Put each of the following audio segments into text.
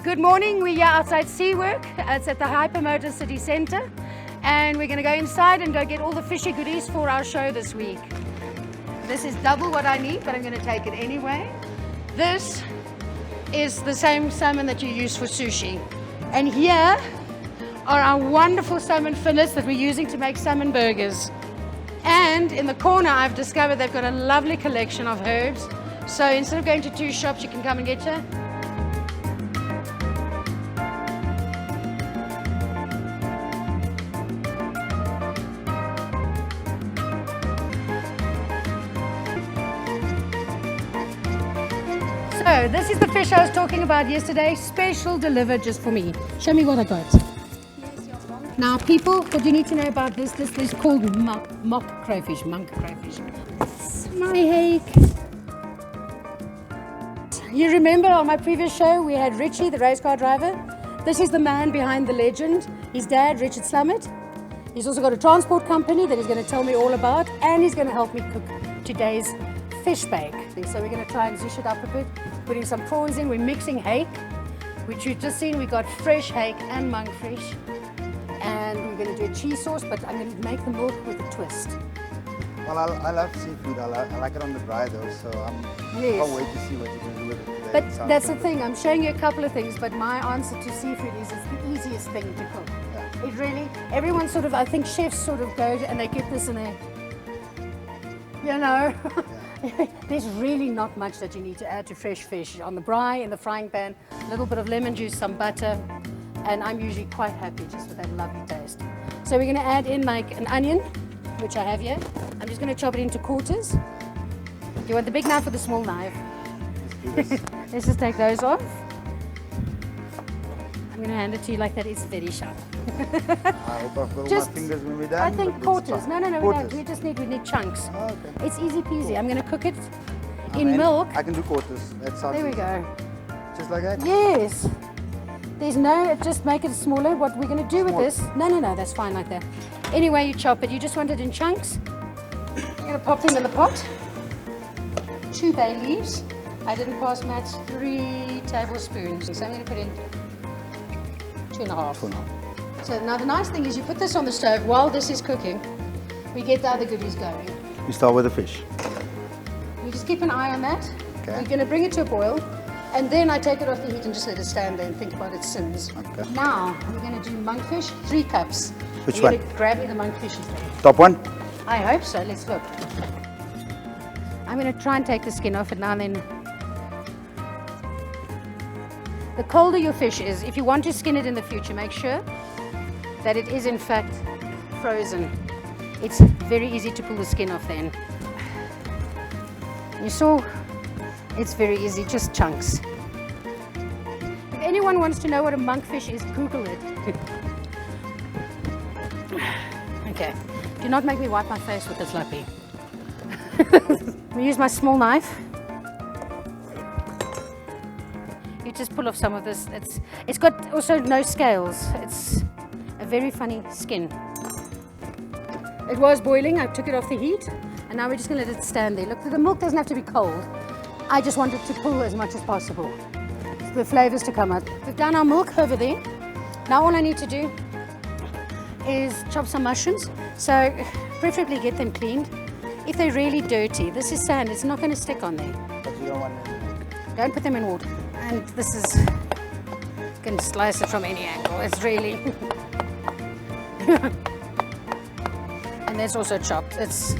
Good morning, we're here outside SeaWork. It's at the Hypermotor City Centre, and we're going to go inside and go get all the fishy goodies for our show this week. This is double what I need, but I'm going to take it anyway. This is the same salmon that you use for sushi. And here are our wonderful salmon fillets that we're using to make salmon burgers. And in the corner, I've discovered they've got a lovely collection of herbs. So instead of going to two shops, you can come and get your. So this is the fish I was talking about yesterday, special delivered just for me. Show me what I got. Now people, what you need to know about this is called monk crayfish. My hake. You remember on my previous show we had Richie, the race car driver. This is the man behind the legend. His dad, Richard Slamet. He's also got a transport company that he's going to tell me all about, and he's going to help me cook today's fish bake. So we're going to try and zish it up a bit, putting some prawns in. We're mixing hake, which you've just seen. We got fresh hake and monkfish, and we're going to do a cheese sauce, but I'm going to make the milk with a twist. Well, I love seafood. I like it on the dry though, so I can't wait to see what you're going to do with it today. But that's the thing. I'm showing you a couple of things, but my answer to seafood is it's the easiest thing to cook. Yeah. It really, everyone sort of, I think chefs sort of go and they get this in a, you know. Yeah. There's really not much that you need to add to fresh fish. On the braai, in the frying pan, a little bit of lemon juice, some butter, and I'm usually quite happy just with that lovely taste. So we're going to add in like an onion, which I have here. I'm just going to chop it into quarters. Do you want the big knife or the small knife? Let's do this. Let's just take those off. I'm going to hand it to you like that. It's very sharp. I hope I've got all my fingers when we're done. I think quarters. No, we don't. We need chunks. Oh, okay. It's easy peasy. Cool. I'm going to cook it in milk. I can do quarters. That sounds There we easy. go. Just like that? Yes. There's no, just make it smaller. What we're going to do with this, no, that's fine like that. Anyway, you chop it. You just want it in chunks. I'm going to pop them in the pot. 2 bay leaves. I didn't pass Matt's 3 tablespoons. So I'm going to put in 2.5. 2.5. So now the nice thing is you put this on the stove while this is cooking. We get the other goodies going. You start with the fish. You just keep an eye on that. Okay. We're going to bring it to a boil. And then I take it off the heat and just let it stand there and think about its sins. Okay. Now, we're going to do monkfish, 3 cups. Which You're one? going to grab me the monkfish. Top one? I hope so. Let's look. I'm going to try and take the skin off it now and then. The colder your fish is, if you want to skin it in the future, make sure that it is in fact frozen. It's very easy to pull the skin off then. You saw? It's very easy, just chunks. If anyone wants to know what a monkfish is, Google it. Okay, do not make me wipe my face with this lappy. We use my small knife. You just pull off some of this. It's got also no scales. It's a very funny skin. It was boiling, I took it off the heat, and now we're just gonna let it stand there. Look, the milk doesn't have to be cold. I just want it to pull as much as possible. The flavors to come out. We've done our milk over there. Now all I need to do is chop some mushrooms. So preferably get them cleaned. If they're really dirty, this is sand, it's not going to stick on there. But you don't want it. Don't put them in water. And this is, you can slice it from any angle. It's really, and that's also chopped. It's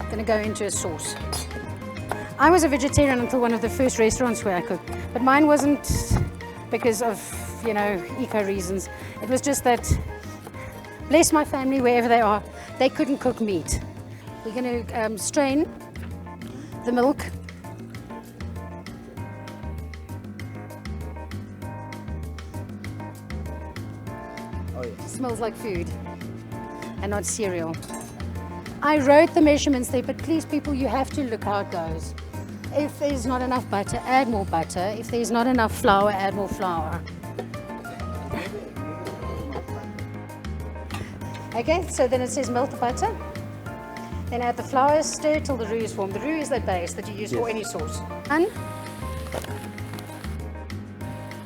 going to go into a sauce. I was a vegetarian until one of the first restaurants where I cooked, but mine wasn't because of, you know, eco reasons. It was just that, bless my family wherever they are, they couldn't cook meat. We're going to strain the milk. Oh yeah. Smells like food and not cereal. I wrote the measurements there, but please people, you have to look how it goes. If there's not enough butter, add more butter. If there's not enough flour, add more flour. Okay, so then it says melt the butter. Then add the flour, stir till the roux is formed. The roux is the base that you use for any sauce. 1,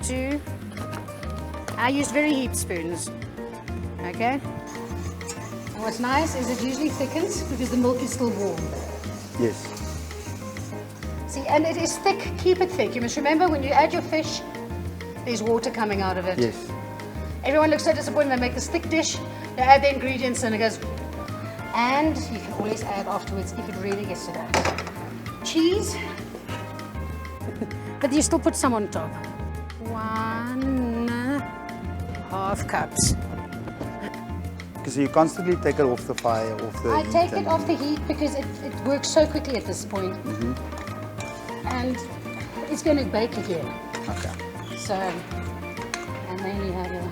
2, I use very heaped spoons. Okay? And what's nice is it usually thickens because the milk is still warm. Yes. See, and it is thick. Keep it thick. You must remember when you add your fish, there's water coming out of it. Yes. Everyone looks so disappointed. They make this thick dish, they add the ingredients, and it goes. And you can always add afterwards if it really gets to that. Cheese, but you still put some on top. 1.5 cups. So you constantly take it off the fire, off the I heat. take it off the heat because it works so quickly at this point. And it's going to bake again. Okay. So, and then you have your...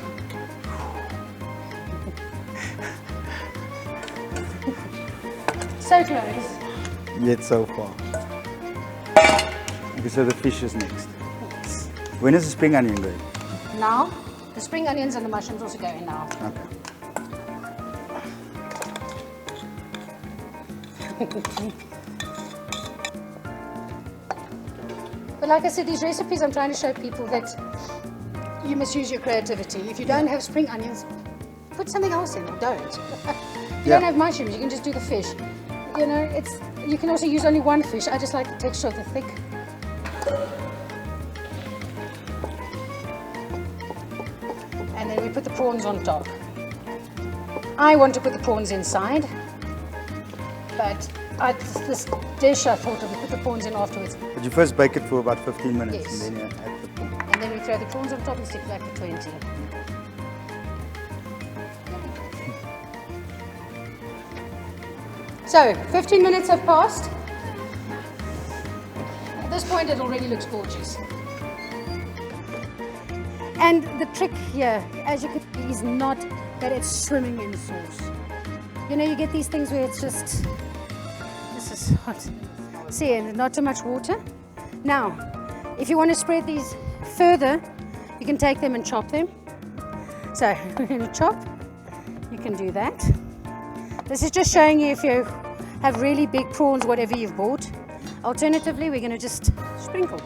So close. Yet so far. Okay, so the fish is next. Yes. When is the spring onion going? Now, the spring onions and the mushrooms also go in now. Okay. But like I said, these recipes, I'm trying to show people that you must use your creativity. If you don't have spring onions, put something else in or don't. If you don't have mushrooms, you can just do the fish. You know, you can also use only one fish. I just like the texture of the thick. And then we put the prawns on top. I want to put the prawns inside, but this dish I thought I would put the prawns in afterwards. But you first bake it for about 15 minutes Yes. and then you add the prawns. And then we throw the prawns on top and stick it back for 20. So, 15 minutes have passed. At this point, it already looks gorgeous. And the trick here, as you can see, is not that it's swimming in sauce. You know, you get these things where it's just, this is hot. See, and not too much water. Now, if you want to spread these further, you can take them and chop them. So, we're going to chop. You can do that. This is just showing you if you have really big prawns, whatever you've bought. Alternatively, we're going to just sprinkle.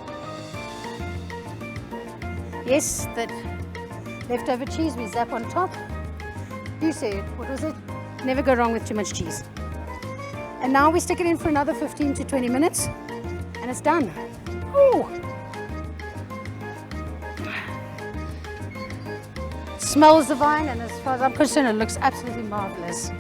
Yes, that leftover cheese we zap on top. You said, what was it? Never go wrong with too much cheese. And now we stick it in for another 15 to 20 minutes and it's done. Ooh. Smells divine, and as far as I'm concerned, it looks absolutely marvelous.